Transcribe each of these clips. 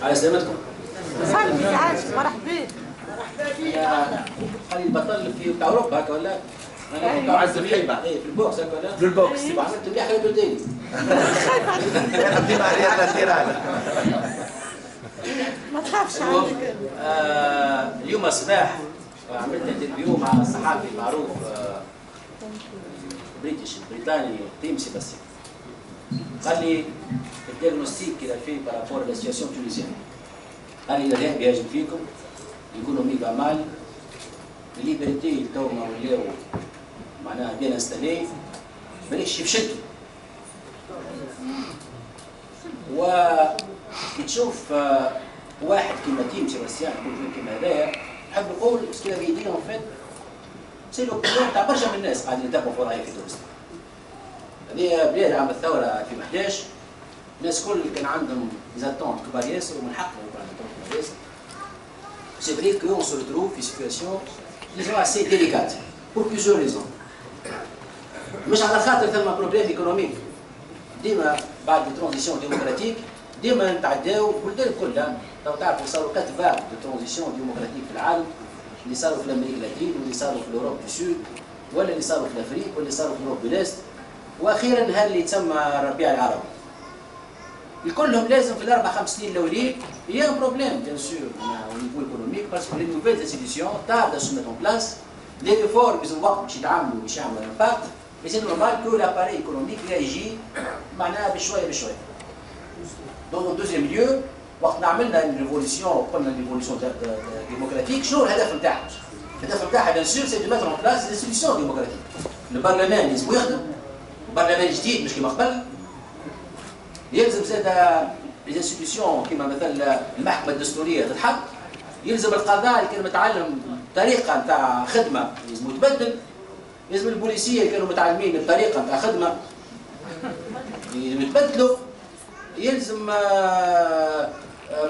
على سلامتكم. مرحبا. خلي البطل في بتاع اوروبا هكا ولا؟ انا كنت عز الحيبه في البوكس هكا ولا؟ في البوكس. عملت مليح خليته تاني. ديما عليها لاتيرال. ما تخافش عليك. اليوم الصباح عملت انترفيو مع صحافي معروف بريطاني تيمسي بس. قال لي الديagnostic qu'il a fait par rapport à la situation tunisienne. قال لي الارهاب يهاجم فيكم، l'économie va mal، الليبرتي تو ما ولاو معناها بيان انستالي، مانيش فشلتوا. وكي تشوف واحد كيما تيمسي راسيان كيما هذايا، نحب نقول سكي لافي دي اون فيت سي لوبينيون تاع برشا من الناس قاعدين يتابعوا في وضعيه في تونس. هذه بلاد عام الثوره 2011 الناس الكل كان عندهم زاتون كبار ياسر ومن حقهم يكون عندهم كبار ياسر. C'est vrai qu'on se retrouve في situation disons assez délicate pour plusieurs raisons. مش على خاطر ثم بروبليم ايكونوميك. ديما بعد الترانزيسيون ديموكراتيك ديما نتعداو البلدان كلها تو تعرفوا صاروا 4 فاغ دو ترانزيسيون ديموكراتيك في العالم، اللي صاروا في الامريكا اللاتين واللي صاروا في اوروبا دو سود ولا اللي صاروا في الافريق واللي صاروا في اوروبا دو ليست واخيرا هاللي تسمى الربيع العربي. كلهم لازم في الاربع خمس سنين الاولين يا بروبليم بيان سور au niveau économique parce que les nouvelles institutions tardent à se mettre en place. Les réformes بيزن وقت باش يتعاملوا باش يعملوا امباكت، mais c'est normal que l'appareil économique réagit معناها بشويه بشويه. Dans le deuxième lieu وقت عملنا ريفوليسيون قلنا ريفوليسيون ديموكراتيك شنو الهدف نتاعها؟ الهدف نتاعها بيان سور سي دو ميتر اون بلاس دي انستيتيوشن ديموكراتيك. البرلمان لازم يخدم، برلمان جديد مش كيما قبل. يلزم زاد لي انستيتيوشن كيما مثلا المحكمه الدستوريه تتحط، يلزم القضاء اللي كان متعلم طريقه نتاع خدمه لازم يتبدل، يلزم البوليسيه اللي كانوا متعلمين الطريقه نتاع خدمه يتبدلوا، يلزم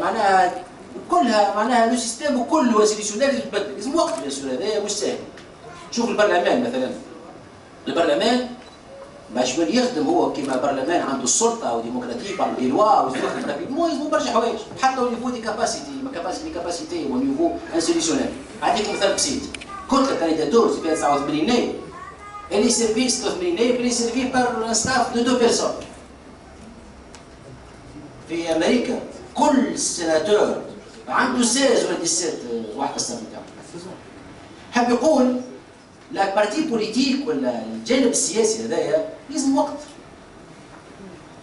معناها كلها معناها لو سيستيم كله انستيتيونيل يتبدل، لازم وقت بيان سور هذايا مش سهل. شوف البرلمان مثلا، البرلمان باش من يخدم هو كيما برلمان عنده السلطه وديمقراطيك بار دي لوا ويخدم رابيدمون يلزمو برشا حوايج حتى او نيفو دي كاباسيتي او نيفو انستيتيونيل. نعطيكم مثال بسيط، كتله كانديداتور فيها 89 نائب، اللي سيرفي 86 نائب اللي سيرفي بار ستاف دو 2 بيرسون. في امريكا كل سيناتور عنده 16 ولا 17 واحد الستاف نتاعو. حاب يقول لا بارتي بوليتيك ولا الجانب السياسي هذايا لازم وقت.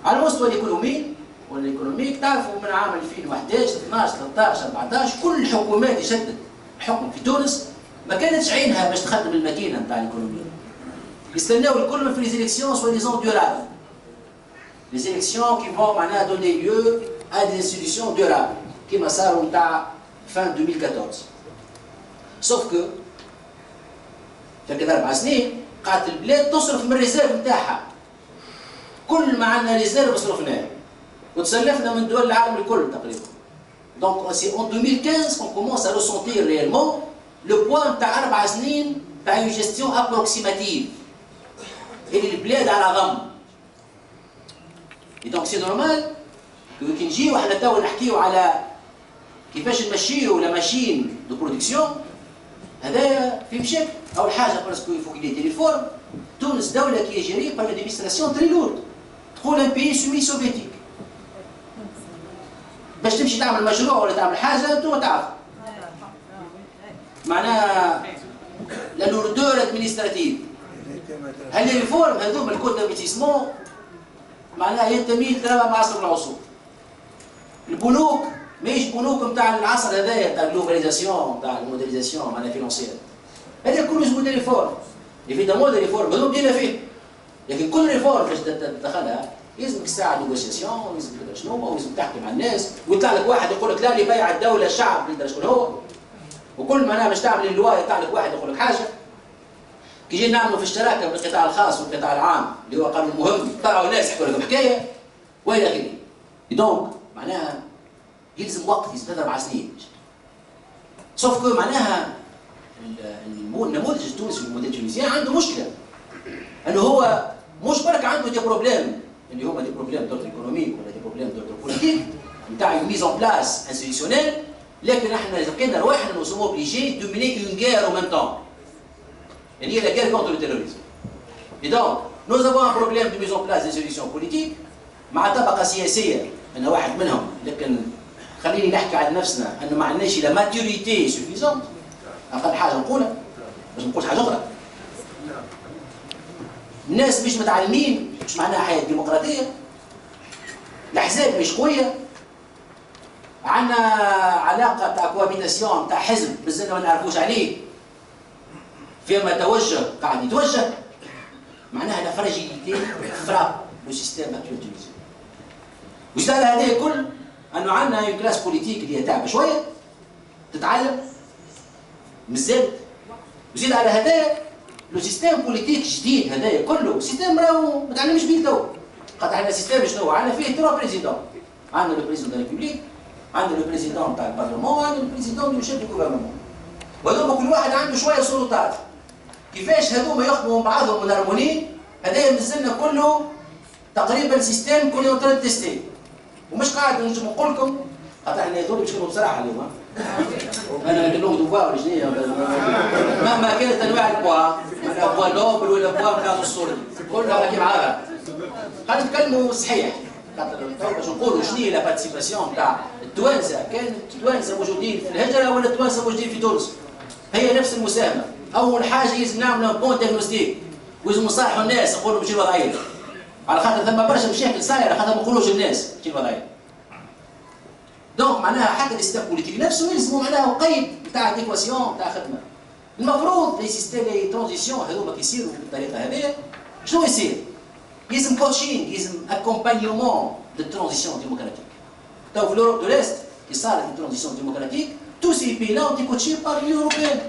على مستوى الايكونومي ولا الايكونوميك تعرفوا من عام 2011 12 13 14 كل الحكومات يشدد الحكم في تونس ما كانتش عينها باش تخدم الماكينه نتاع الايكونوميه. يستناو الكل في لي زيليكسيون سوا ديزون ديورابل. لي زيليكسيون كي فون معناها دوني ليو ا دي انستيتيوشن ديورابل كيما صاروا نتاع فان 2014. سوف كو فكذا 4 سنين قعدت البلاد تصرف من الريزيرف نتاعها. كل ما عندنا ريزيرف صرفناه وتسلفنا من دول العالم الكل تقريبا. دونك سي اون 2015 qu'on commence à ressentir réellement le poids نتاع 4 سنين تاع اون جيستيون ابروكسيماتيف اللي البلاد على ضم. دونك سي نورمال كي نجيو احنا تو نحكيو على كيفاش نمشيو لا ماشين دو برودكسيون هذايا في مشاكل. اول حاجه باسكو يفو كي دي ريفورم. تونس دوله كي جيري بار ادمينستراسيون تري لورد، تقول ان بيي سومي سوفيتيك. باش تمشي تعمل مشروع ولا تعمل حاجه انتم تعرفوا معناها لا لوردور ادمينستراتيف. هل الريفورم هذوما الكود انفستيسمون معناها ينتمي لربع معاصر العصور. البنوك ماهيش بنوك نتاع العصر هذايا نتاع الجلوباليزاسيون نتاع الموديليزاسيون معناها فينونسيير. هذا كله اسمه دي ريفورم. ايفيدامون دي ريفورم هذوما بدينا فيه، لكن كل ريفورم باش تدخلها يلزمك ساعه نيغوسياسيون ويلزمك تدري شنو ويلزمك تحكي مع الناس ويطلع لك واحد يقول لك لا اللي بيع الدوله الشعب يدري شكون هو. وكل معناها باش تعمل اللواء يطلع لك واحد يقول لك حاجه. كي جينا نعملوا في اشتراك بين القطاع الخاص والقطاع العام اللي هو قانون مهم طلعوا ناس يحكوا لكم حكايه والى اخره. دونك معناها يلزم وقت، يلزم 3 4 سنين. سوف كو معناها النموذج التونسي والموديل التونسي عنده مشكله انه هو مش برك عنده دي بروبليم اللي هما دي بروبليم دورت ايكونوميك ولا دي بروبليم دورت بوليتيك نتاع ميز اون بلاس انستيتيونيل، لكن احنا لقينا رواحنا نو سوم اوبليجي دو ميني اون غير او ميم طون اللي هي لا غير كونتر التيروريزم. اي دونك نوز افون ان بروبليم دو ميز اون بلاس انستيتيون بوليتيك مع طبقه سياسيه انا واحد منهم، لكن خليني نحكي على نفسنا انه ما عندناش لا ماتوريتي سوفيزونت، اقل حاجه نقولها باش ما نقولش حاجه اخرى. الناس مش متعلمين، مش معناها حياه ديمقراطيه. الاحزاب مش قويه. عندنا علاقه تاع كوابيتاسيون تاع حزب مازلنا ما نعرفوش عليه. فيما توجه قاعد يتوجه. معناها لا فراجيليتي فراب لو سيستيم اكتوال تونسي. وزاد على هذا الكل انه عندنا اون كلاس بوليتيك اللي هي تعبه شويه تتعلم مازالت. وزيد على هذا لو سيستيم بوليتيك جديد هذايا كله سيستيم راهو ما تعلمش بيه تو. خاطر عندنا سيستيم شنو؟ عندنا فيه تروا بريزيدون. عندنا لو بريزيدون دو ريبوبليك، عندنا لو بريزيدون تاع البرلمان، عندنا لو بريزيدون دو شيف دو غوفرنمون. وهذوما كل واحد عنده شويه سلطات. كيفاش هذوما يخدموا مع بعضهم منارمونين؟ هذايا مازلنا كله تقريبا سيستيم كل يوم ترى تيستي. ومش قاعد نجم نقول لكم خاطر احنا هذول باش نكونوا بصراحه اليوم. انا نقول لهم دوا ولا شنو مهما كانت انواع البوا، انا بوا نوبل ولا بوا بتاع الصوري كلها راكي معاها. خلينا نتكلموا صحيح خاطر باش نقولوا شنو هي لا بارتيسيباسيون تاع التوانسه، كان التوانسه موجودين في الهجره ولا التوانسه موجودين في تونس؟ هي نفس المساهمه. اول حاجه لازم نعملوا بون ديagnostic ولازم نصالحوا الناس نقولوا ماشي الوضعيه. على خاطر ثم برشا مشاكل صايره خاطر ما نقولوش الناس ماشي الوضعيه. دونك معناها حتى السيستم بوليتيك نفسه يلزموا معناها قيد نتاع ديكواسيون نتاع خدمه. المفروض لي سيستيم لي ترانزيسيون هذوما كيصيروا بالطريقه هذيا شنو يصير؟ يلزم كوتشينغ، يلزم اكومبانيومون دو ترانزيسيون ديموكراتيك. تو في لوروب دو ليست كي صارت الترانزيسيون ديموكراتيك تو سي بي لا دي كوتشي بار ليون اوروبيان.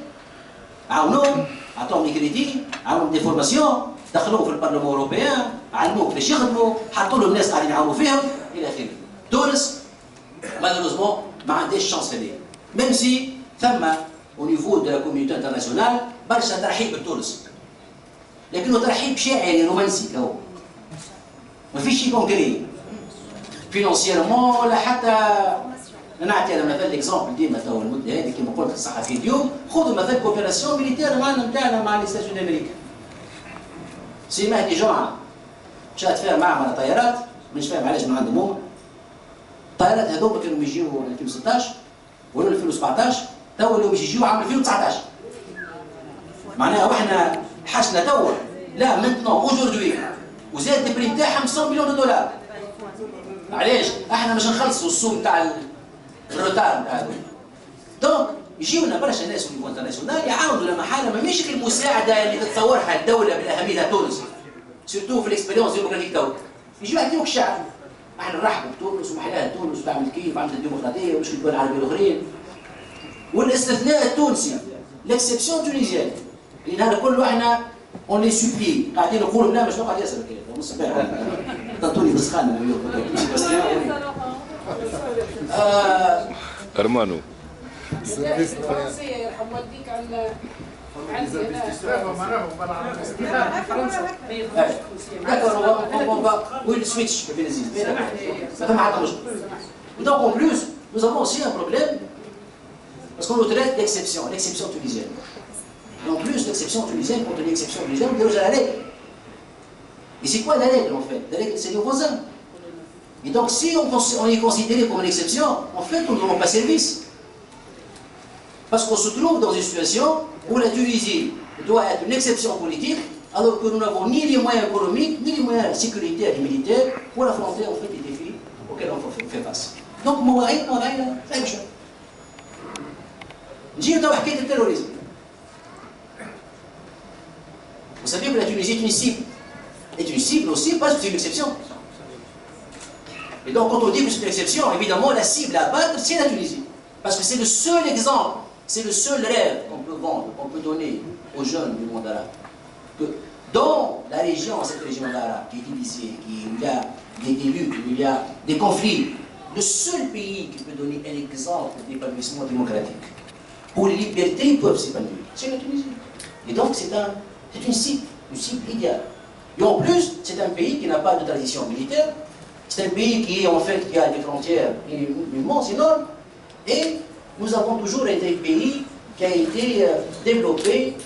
عاونوهم، عطوهم لي كريدي، عملوا دي فورماسيون، دخلوهم في البرلمان اوروبيان، علموهم كيفاش يخدموا، حطوا لهم ناس قاعدين يعاونوا فيهم الى اخره. تونس malheureusement ما عندهاش شانس هذه. ميم سي ثم au niveau de la communauté internationale برشا ترحيب بتونس. لكنه ترحيب شاعري رومانسي تو. ما فيش شيء كونكري. فينانسيرمون ولا حتى نعطي انا مثال اكزومبل ديما تو المده هذه كما قلت الصحفي اليوم خذوا مثال كوبيراسيون ميليتير معنا نتاعنا مع لي ستاسيون امريكا. سي مهدي جمعه مشى تفاهم معهم على طيارات مش فاهم علاش من عندهم هما. الطيارات هذوما كانوا يجيو 2016 ولا 2017 تو اللي باش يجيو عام 2019. معناها واحنا حشنا توا لا مانتنون اوجوردي وزاد البري نتاعهم 100 مليون دولار. علاش؟ احنا باش نخلصوا السوق تاع الروتار نتاع هذول. دونك يجيونا برشا ناس في انترناسيونال يعاودوا لما حاله ما ماشي المساعده اللي تتصورها الدوله بالاهميه تونس سيرتو في الاكسبيريونس ديموكراتيك تو. يجيو يعطيوك الشعب احنا نرحبوا بتونس ومحلاها تونس وتعمل كيف عملت الديمقراطيه ومش الدول العربيه الاخرين. والاستثناء التونسي ليكسيبسيون تونيزيان اللي هذا كله احنا اون لي سوبلي قاعدين نقولوا لا مش نقعد ياسر كذا نص ساعه تعطوني بسخان ارمانو الفرنسيه يرحم والديك على ويل سويتش بين الزيت ما فما حتى مشكل. Donc en plus, nous avons aussi un problème parce qu'on nous traite d'exception, l'exception tunisienne. Et en plus, l'exception tunisienne, contre l'exception tunisienne, on déroge à la règle. Et c'est quoi la règle en fait? La règle, c'est les voisins. Et donc si on est considéré comme une exception, en fait, nous ne rendons pas service. Parce qu'on se trouve dans une situation où la Tunisie doit être une exception politique, alors que nous n'avons ni les moyens économiques, ni les moyens sécuritaires et militaires pour affronter en fait les défis auxquels on fait face. Donc, موعد لا مش نجي نتابع حكايه التيروريزم. Vous savez que la Tunisie est une cible. Est une cible aussi parce que c'est une exception. Et donc, quand on dit que c'est une exception, évidemment, la cible à battre, c'est la Tunisie. Parce que c'est le seul exemple, c'est le seul rêve qu'on peut vendre, qu'on peut donner aux jeunes du monde arabe. Que dans la région, cette région arabe, qui est divisée, où il y a des luttes, où il y a des conflits, le seul pays qui peut donner un exemple d'épanouissement démocratique, où les libertés peuvent s'épanouir. C'est la Tunisie. Et donc c'est une cible idéale. Et en plus, c'est un pays qui n'a pas de tradition militaire. C'est un pays qui a des frontières immenses, énormes. Et nous avons toujours été un pays qui a été développé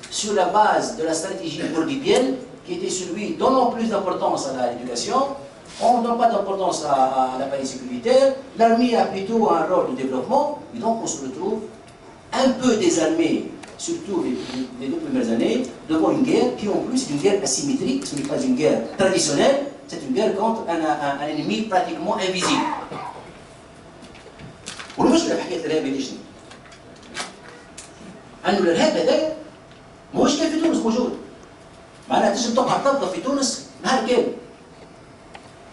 sur la base de la stratégie bourguibienne, qui était celui donnant plus d'importance à l'éducation, on ne donne pas d'importance à l'appareil sécuritaire, l'armée a plutôt un rôle de développement, et donc on se retrouve un peu désarmé, surtout les 2 premières années, devant une guerre qui en plus est une guerre asymétrique, ce n'est pas une guerre traditionnelle, c'est une guerre contre un ennemi pratiquement invisible. والمشكله في حكايه الارهاب اللي شنو؟ انه الارهاب هذايا ماهوش كان في تونس موجود. معناها تنجم تقعد تنظف في تونس نهار كامل.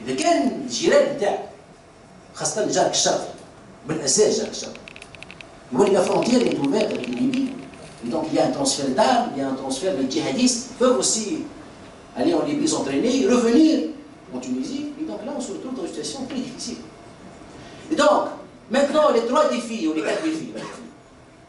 اذا كان الجيران نتاعك خاصه جارك الشرقي بالاساس جارك الشرقي يولي لا فرونتيير est ouverte avec la Libye. Et donc il y a un transfert d'armes, il y a un transfert de djihadistes peuvent aussi aller en Libye s'entraîner, revenir en Tunisie. Et donc là on se retrouve dans une situation très difficile. Et donc maintenant, les 3 défis, ou les 4 défis,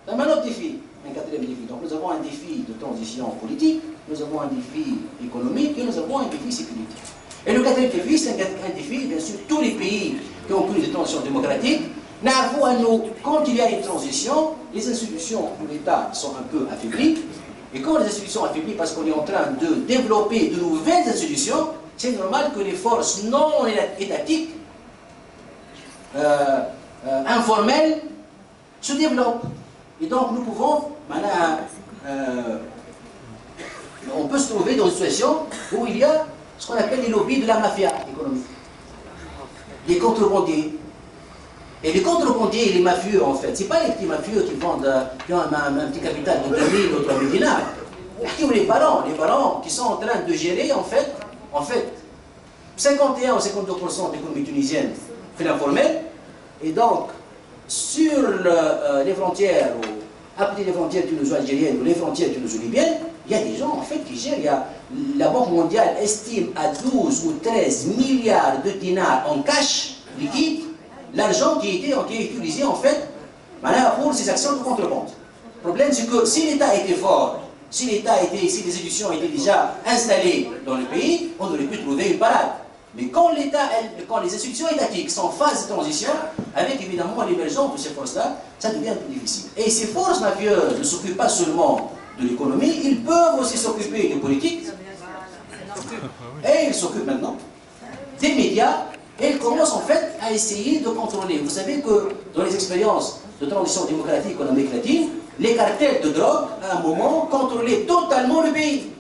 un autre défi, un 4e défi. Donc nous avons un défi de transition politique, nous avons un défi économique et nous avons un défi sécuritaire. Et le 4e défi, c'est un défi, bien sûr, tous les pays qui ont connu des transitions démocratiques, quand il y a une transition, les institutions de l'État sont un peu affaiblies. Et quand les institutions sont affaiblies, parce qu'on est en train de développer de nouvelles institutions, c'est normal que les forces non étatiques informels se développent. Et donc nous pouvons, on peut se trouver dans une situation où il y a ce qu'on appelle les lobbies de la mafia économique. Les contrebandiers. Et les contrebandiers et les mafieux, en fait, ce n'est pas les petits mafieux qui ont un petit capital de 2000 ou 3000 dinars. Les barons qui sont en train de gérer, en fait 51 ou 52% de l'économie tunisienne fait l'informel. Et donc, sur les frontières, après les frontières tuniso-algériennes ou les frontières tuniso-libyennes, il y a des gens en fait qui gèrent. La Banque mondiale estime à 12 ou 13 milliards de dinars en cash liquide l'argent qui est utilisé en fait pour ces actions de contrebande. Le problème c'est que si l'État était fort, si les institutions étaient déjà installées dans le pays, on aurait pu trouver une parade. Mais quand les institutions étatiques sont en phase de transition, avec évidemment l'émergence de ces forces-là, ça devient un peu difficile. Et ces forces mafieuses ne s'occupent pas seulement de l'économie, ils peuvent aussi s'occuper de politique. Et ils s'occupent maintenant des médias, et ils commencent en fait à essayer de contrôler. Vous savez que dans les expériences de transition démocratique en Amérique latine, les cartels de drogue, à un moment, contrôlaient totalement le pays.